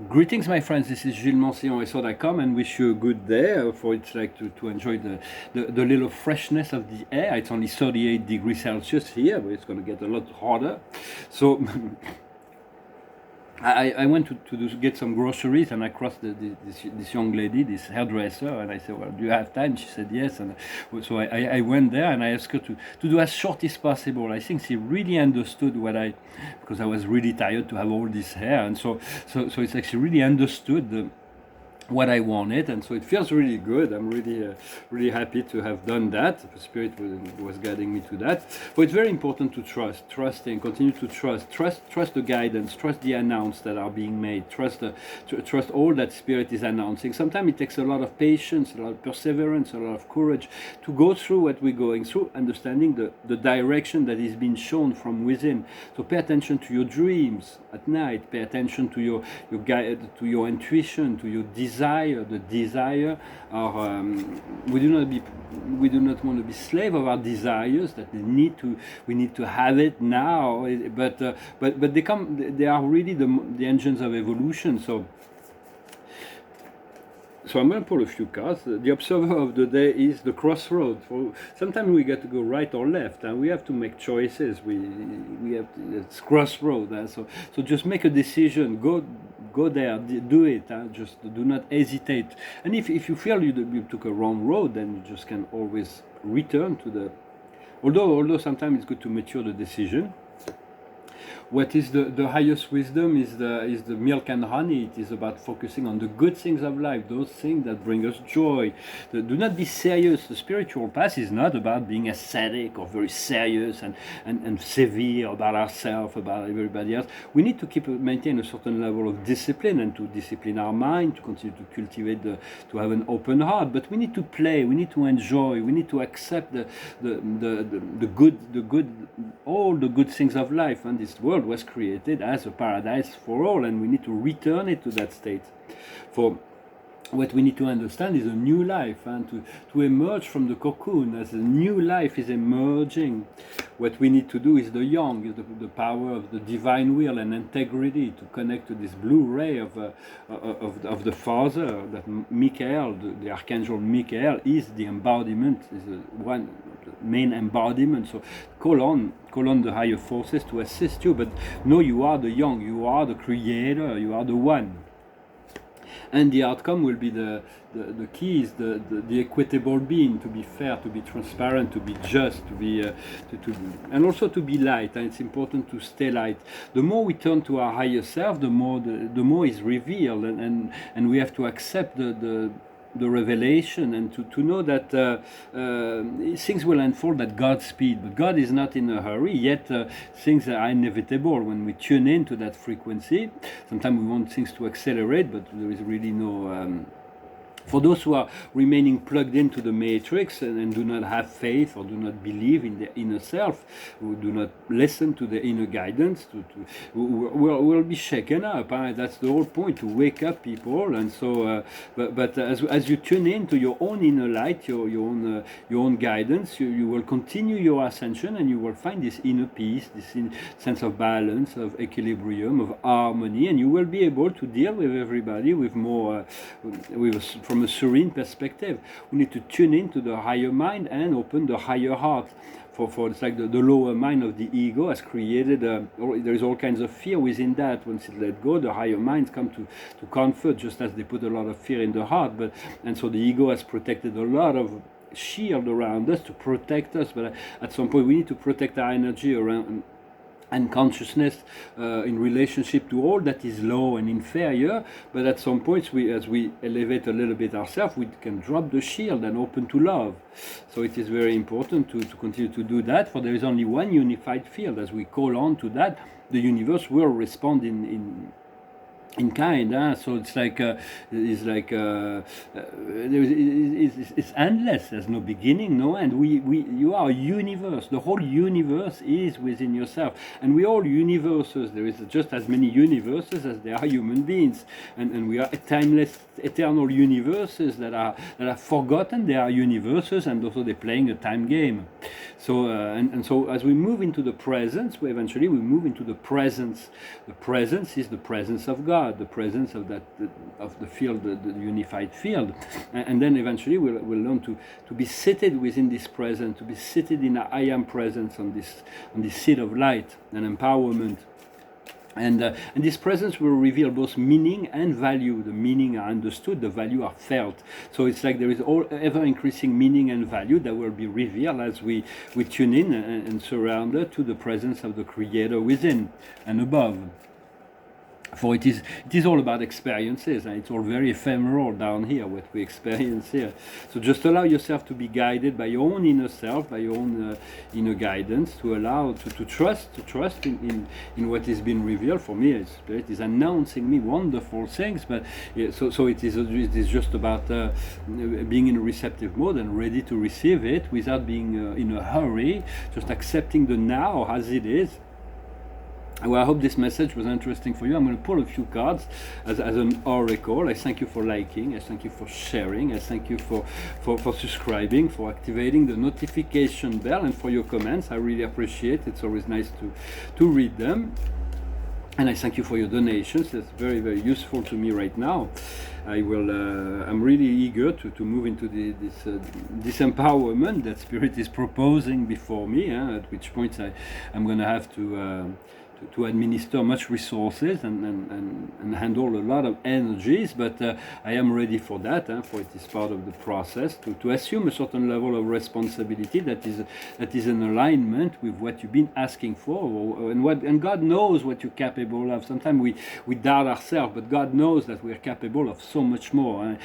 Greetings, my friends. This is Gilles Mancillon. I thought I come and wish you a good day. For it's like to enjoy the little freshness of the air. It's only 38 degrees Celsius here, but it's going to get a lot hotter. So I went to get some groceries, and I crossed this young lady, this hairdresser, and I said, "Well, do you have time?" She said yes, and so I went there and I asked her to do as short as possible. I think she really understood because I was really tired to have all this hair, and so it's like she really understood what I wanted, and so it feels really good. I'm really happy to have done that. The Spirit was guiding me to that. But it's very important to trust and continue to trust the guidance, trust the announcements that are being made, trust all that Spirit is announcing. Sometimes it takes a lot of patience, a lot of perseverance, a lot of courage to go through what we're going through, understanding the direction that is being shown from within. So pay attention to your dreams at night. Pay attention to your guide, to your intuition, to your desire. The desire are we do not want to be slave of our desires. That we need to have it now. But they are really the engines of evolution. So I'm going to pull a few cards. The observer of the day is the crossroad. Sometimes we get to go right or left, and we have to make choices. It's crossroad. So just make a decision. Go there. Do it. Just do not hesitate. And if you feel you took a wrong road, then you just can always return to the. Although sometimes it's good to mature the decision. What is the highest wisdom is the milk and honey. It is about focusing on the good things of life, those things that bring us joy. Do not be serious. The spiritual path is not about being ascetic or very serious and severe about ourselves, about everybody else. We need to maintain a certain level of discipline and to discipline our mind, to continue to cultivate to have an open heart. But we need to play. We need to enjoy. We need to accept the good, all the good things of life. And this world was created as a paradise for all, and we need to return it to that state. For what we need to understand is a new life, and to emerge from the cocoon as a new life is emerging. What we need to do is the young, is the power of the divine will and integrity, to connect to this blue ray of the Father. That Michael, the Archangel Michael, is the embodiment, is the main embodiment. So call on the higher forces to assist you, but know you are the young, you are the creator, you are the one. And the outcome will be the key is the equitable being, to be fair, to be transparent, to be just, to be and also to be light. And it's important to stay light. The more we turn to our higher self, the more is revealed, and we have to accept the revelation, and to know that things will unfold at God's speed. But God is not in a hurry, yet things are inevitable when we tune into that frequency. Sometimes we want things to accelerate, but there is really no... For those who are remaining plugged into the matrix and do not have faith or do not believe in the inner self, who do not listen to the inner guidance, will be shaken up. That's the whole point, to wake up people. And so, but as you tune into your own inner light, your own guidance, you will continue your ascension, and you will find this inner peace, this sense of balance, of equilibrium, of harmony, and you will be able to deal with everybody with more, from a serene perspective. We need to tune into the higher mind and open the higher heart. For it's like the lower mind of the ego has created there is all kinds of fear within that. Once it let go, the higher minds come to comfort, just as they put a lot of fear in the heart. And so the ego has protected a lot of shield around us to protect us. But at some point we need to protect our energy around and consciousness in relationship to all that is low and inferior. But at some points, as we elevate a little bit ourselves, we can drop the shield and open to love. So it is very important to continue to do that, for there is only one unified field. As we call on to that, the universe will respond in kind. So it's endless. There's no beginning, no end. You are a universe. The whole universe is within yourself, and we are all universes. There is just as many universes as there are human beings, and we are timeless, eternal universes that are forgotten. They are universes, and also they're playing a time game. So and so as we move into the presence, we move into the presence. The presence is the presence of God. God, the presence of that of the field, the unified field, and then eventually we'll learn to be seated within this presence, to be seated in a I am presence on this seat of light and empowerment. And this presence will reveal both meaning and value. The meaning are understood, the value are felt. So it's like there is ever increasing meaning and value that will be revealed as we tune in and surrender to the presence of the Creator within and above. For it is all about experiences, and it's all very ephemeral down here, what we experience here. So just allow yourself to be guided by your own inner self, by your own inner guidance, to allow, to trust in what is being revealed. For me, Spirit is announcing me wonderful things, but yeah, so it is just about being in a receptive mode and ready to receive it without being in a hurry, just accepting the now as it is. Well, I hope this message was interesting for you. I'm going to pull a few cards as an oracle. I thank you for liking. I thank you for sharing. I thank you for subscribing, for activating the notification bell, and for your comments. I really appreciate it. It's always nice to read them. And I thank you for your donations. That's very, very useful to me right now. I'm really eager to move into this empowerment that Spirit is proposing before me, at which point I'm going to have to administer much resources and handle a lot of energies, but I am ready for that, for it is part of the process to assume a certain level of responsibility that is in alignment with what you've been asking for, and God knows what you're capable of. Sometimes we doubt ourselves, but God knows that we're capable of so much more.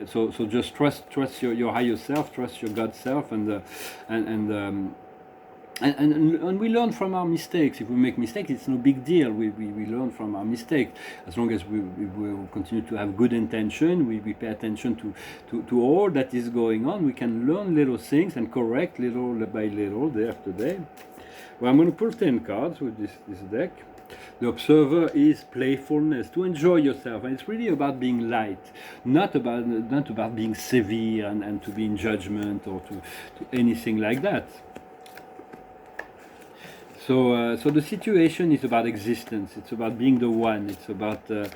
So just trust your higher self, trust your God self, and we learn from our mistakes. If we make mistakes, it's no big deal. We learn from our mistakes. As long as we will continue to have good intention, we pay attention to all that is going on, we can learn little things and correct little by little, day after day. Well, I'm going to pull 10 cards with this deck. The observer is playfulness, to enjoy yourself, and it's really about being light, not about being severe and to be in judgment or to anything like that. So the situation is about existence. It's about being the one. It's about the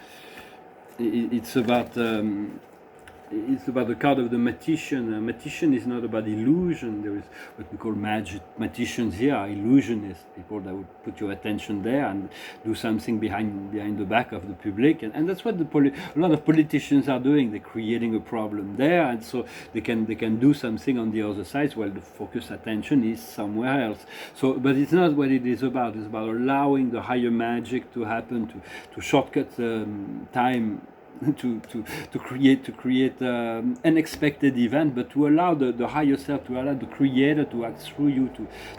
card of the magician. A magician is not about illusion. There is what we call magicians here are illusionists, people that would put your attention there and do something behind the back of the public, and that's what a lot of politicians are doing. They're creating a problem there, and so they can do something on the other side while the focus attention is somewhere else. So, but it's not what it is about. It's about allowing the higher magic to happen, to shortcut time. To create unexpected event, but to allow the higher self, to allow the Creator to act through you,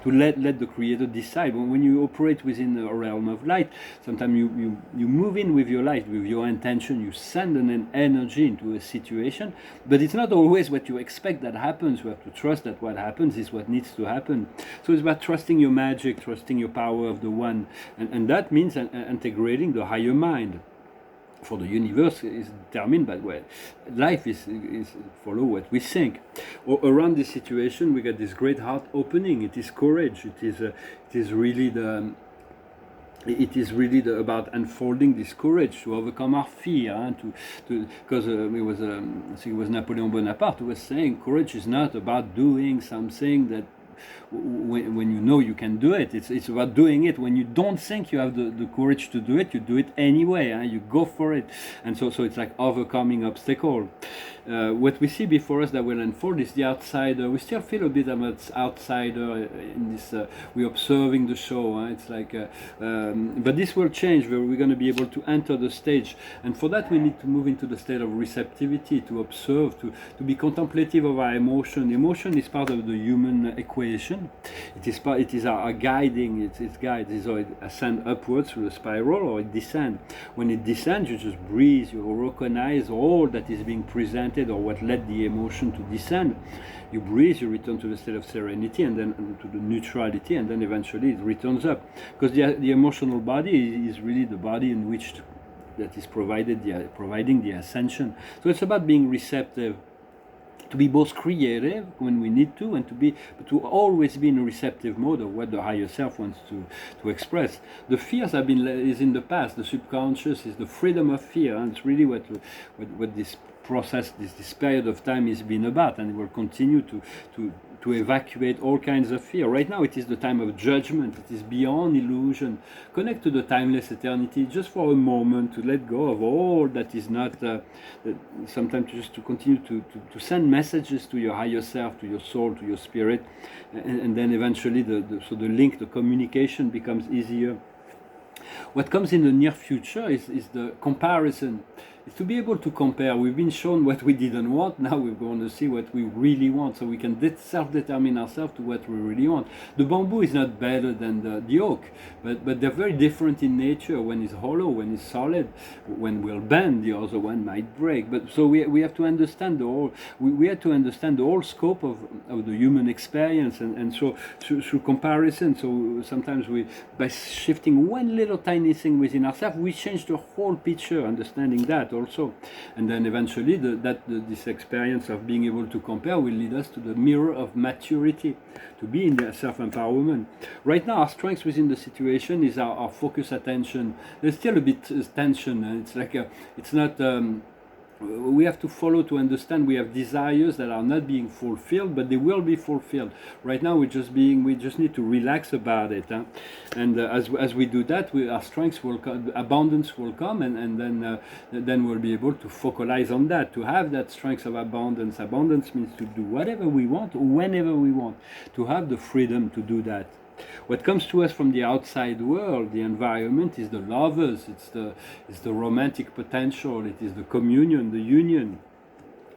to let the Creator decide. When you operate within a realm of light, sometimes you move in with your light, with your intention, you send an energy into a situation, but it's not always what you expect that happens. You have to trust that what happens is what needs to happen. So it's about trusting your magic, trusting your power of the One, and that means integrating the higher mind. For the universe is determined by life is follow what we think. Around this situation, we get this great heart opening. It is courage. It is really about unfolding this courage to overcome our fear, because I think it was Napoleon Bonaparte who was saying courage is not about doing something that when you know you can do it. It's about doing it when you don't think you have the courage to do it. You do it anyway, you go for it. And so it's like overcoming obstacle. What we see before us that will unfold is the outsider. We still feel a bit of an outsider in this. We're observing the show. It's like, but this will change. We're going to be able to enter the stage, and for that we need to move into the state of receptivity, to observe, to be contemplative of our emotion. Emotion is part of the human equation. It is our guiding. It guides. So it ascends upwards through the spiral, or it descends. When it descends, you just breathe. You recognize all that is being presented, or what led the emotion to descend. You breathe, you return to the state of serenity, and then to the neutrality, and then eventually it returns up. Because the emotional body is really the body in which that is providing the ascension. So it's about being receptive. to be both creative when we need to, and to always be in a receptive mode of what the higher self wants to express. The fears have been is in the past. The subconscious is the freedom of fear, and it's really what this process, this period of time has been about, and it will continue to evacuate all kinds of fear. Right now it is the time of judgment. It is beyond illusion. Connect to the timeless eternity just for a moment, to let go of all that is not, sometimes just to continue to send messages to your higher self, to your soul, to your spirit, and then eventually so the link, the communication becomes easier. What comes in the near future is the comparison. Is to be able to compare. We've been shown what we didn't want, now we're going to see what we really want, so we can self-determine ourselves to what we really want. The bamboo is not better than the oak, but they're very different in nature. One is hollow, one is solid, one will bend, the other one might break. But so we have to understand we have to understand the whole scope of the human experience, and so through comparison. So sometimes by shifting one little tiny thing within ourselves, we change the whole picture, understanding that also. And then eventually this experience of being able to compare will lead us to the mirror of maturity, to be in the self-empowerment. Right now our strength within the situation is our focus attention. There's still a bit tension, and it's like it's not we have to follow, to understand we have desires that are not being fulfilled, but they will be fulfilled. Right now we just need to relax about it, and as we do that, our strengths will come, abundance will come, and then we'll be able to focalize on that, to have that strength of abundance. Abundance means to do whatever we want, whenever we want, to have the freedom to do that. What comes to us from the outside world, the environment, is the lovers, it's the romantic potential, it is the communion, the union.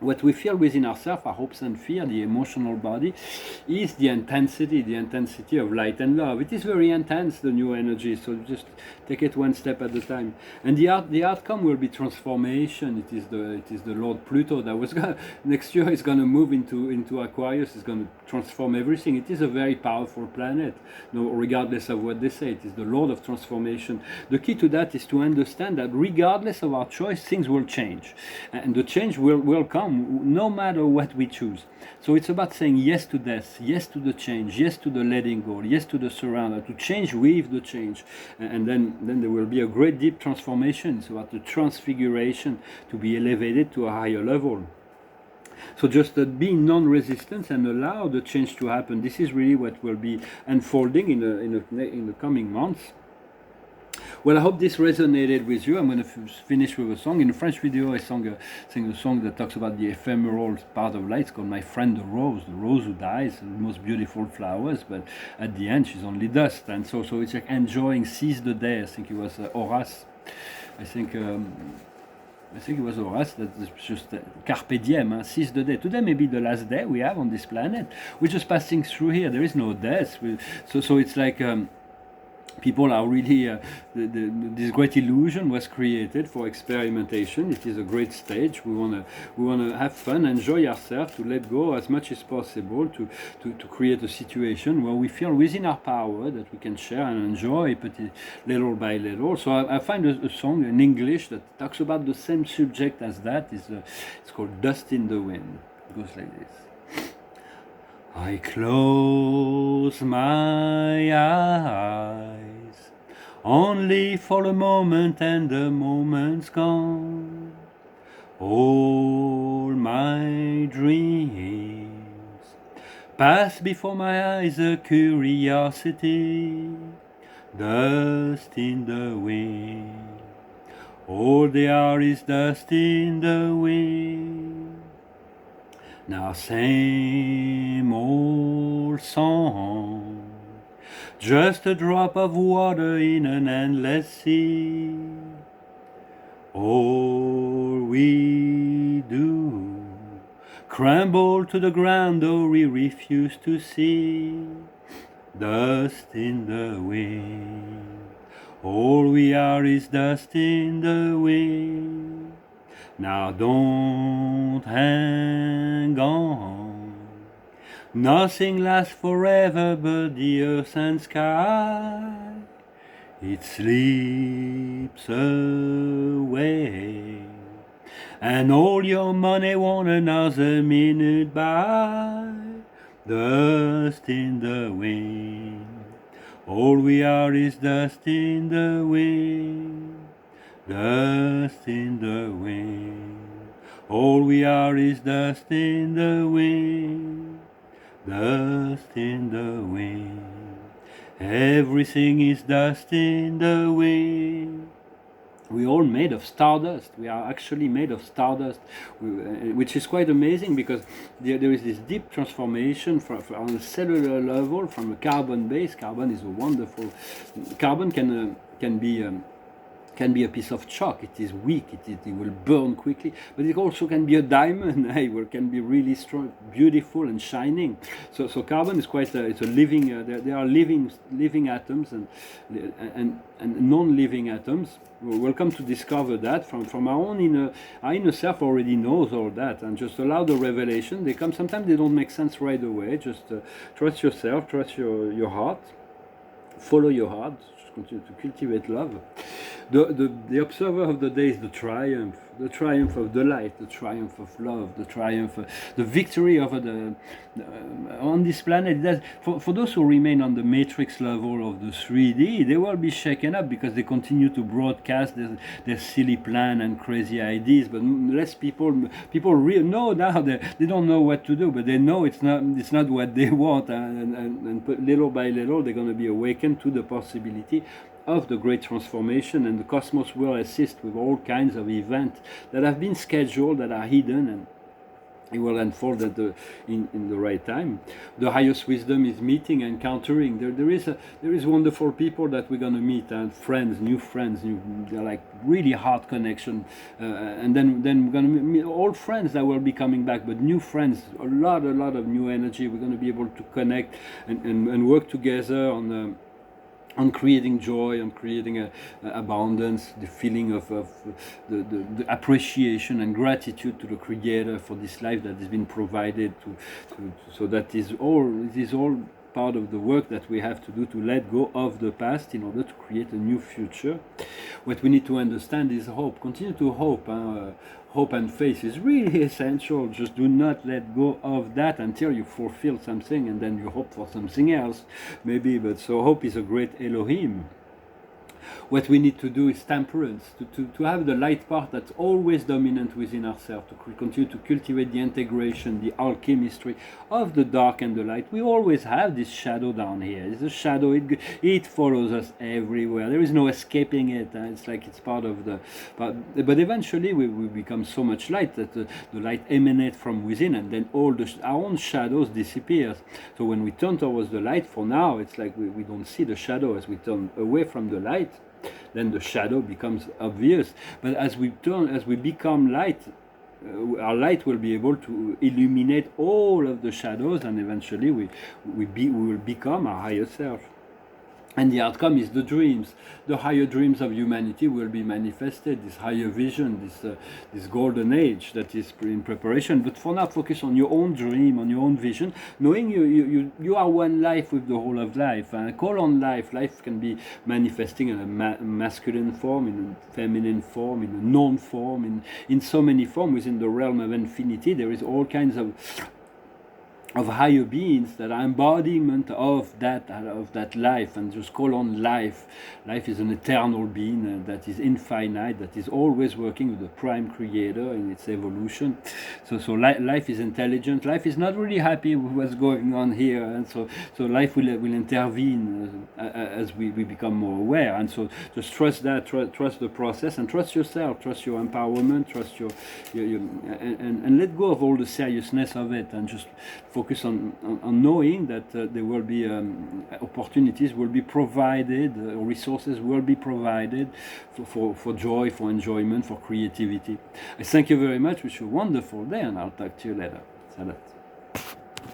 What we feel within ourselves, our hopes and fear, the emotional body, is the intensity of light and love. It is very intense, the new energy, so just take it one step at a time. And the outcome will be transformation. It is the Lord Pluto that was next year is going to move into Aquarius. Is going to transform everything. It is a very powerful planet, regardless of what they say. It is the Lord of transformation. The key to that is to understand that regardless of our choice, things will change, and the change will come no matter what we choose. So it's about saying yes to death, yes to the change, yes to the letting go, yes to the surrender, to change with the change, and then there will be a great deep transformation. It's about the transfiguration, to be elevated to a higher level. So just be non-resistant and allow the change to happen. This is really what will be unfolding in the coming months. Well, I hope this resonated with you. I'm going to finish with a song. In the French video, I sing a song that talks about the ephemeral part of life. It's called My Friend the Rose who dies, the most beautiful flowers, but at the end she's only dust. And so it's like enjoying, seize the day. I think it was Horace. I think it was Horace that's just carpe diem, seize the day. Today may be the last day we have on this planet. We're just passing through here. There is no death. So it's like people are really, this great illusion was created for experimentation. It is a great stage. We wanna have fun, enjoy ourselves, to let go as much as possible, to create a situation where we feel within our power that we can share and enjoy little by little. So I find a song in English that talks about the same subject as that. It's called Dust in the Wind. It goes like this. I close my eyes only for a moment, and the moment's gone. All my dreams pass before my eyes, a curiosity, dust in the wind. All they are is dust in the wind. Now same old song, just a drop of water in an endless sea. All we do, crumble to the ground, though we refuse to see. Dust in the wind, all we are is dust in the wind. Now don't hang on, nothing lasts forever but the earth and sky. It slips away and all your money won't another minute by. Dust in the wind. All we are is dust in the wind. Dust in the wind. All we are is dust in the wind. Dust in the wind. Everything is dust in the wind. We're all made of stardust. We are actually made of stardust, which is quite amazing because there is this deep transformation on a cellular level from a carbon base. Carbon is a wonderful. Carbon can be a piece of chalk. It is weak. It will burn quickly. But it also can be a diamond. It can be really strong, beautiful, and shining. So carbon is quite. It's a living. There are living atoms and non-living atoms. We'll come to discover that from our own inner. Our inner self already knows all that, and just allow the revelation. They come. Sometimes they don't make sense right away. Just trust yourself. Trust your heart. Follow your heart. Just continue to cultivate love. The observer of the day is the triumph of the light, the triumph of love, the victory over on this planet. For those who remain on the matrix level of the 3D, they will be shaken up because they continue to broadcast their silly plan and crazy ideas. But less people know now they don't know what to do, but they know it's not what they want, and little by little they're going to be awakened to the possibility of the great transformation, and the cosmos will assist with all kinds of events that have been scheduled, that are hidden, and it will unfold in the right time. The highest wisdom is meeting, encountering. There is wonderful people that we're going to meet, and new friends, they're like really heart connection, and then we're going to meet old friends that will be coming back, but new friends, a lot of new energy. We're going to be able to connect and work together on creating joy, on creating abundance, the feeling of the appreciation and gratitude to the Creator for this life that has been provided. So that is all. It is all part of the work that we have to do to let go of the past in order to create a new future. What we need to understand is hope. Continue to hope. Hope and faith is really essential. Just do not let go of that until you fulfill something, and then you hope for something else, maybe. But so hope is a great Elohim. What we need to do is temperance, to have the light part that's always dominant within ourselves, to continue to cultivate the integration, the alchemistry of the dark and the light. We always have this shadow down here. It's a shadow, it follows us everywhere. There is no escaping it. It's like it's part of the... But eventually we become so much light that the light emanates from within, and then all our own shadows disappears. So when we turn towards the light, for now, it's like we don't see the shadow. As we turn away from the light, then the shadow becomes obvious. But as we become light, our light will be able to illuminate all of the shadows, and eventually we will become our higher self. And the outcome is the dreams. The higher dreams of humanity will be manifested, this higher vision, this golden age that is in preparation. But for now, focus on your own dream, on your own vision, knowing you are one life with the whole of life. And call on life. Life can be manifesting in a masculine form, in a feminine form, in a known form, in so many forms. Within the realm of infinity, there is all kinds of higher beings that are embodiment of that life, and just call on life. Life is an eternal being that is infinite, that is always working with the prime creator in its evolution. So life is intelligent. Life is not really happy with what's going on here, and so life will intervene as we become more aware. And so just trust that, trust the process, and trust yourself, trust your empowerment, trust your and let go of all the seriousness of it, and just focus on knowing that there will be opportunities will be provided, resources will be provided for joy, for enjoyment, for creativity. I thank you very much. Wish you a wonderful day, and I'll talk to you later. Salat.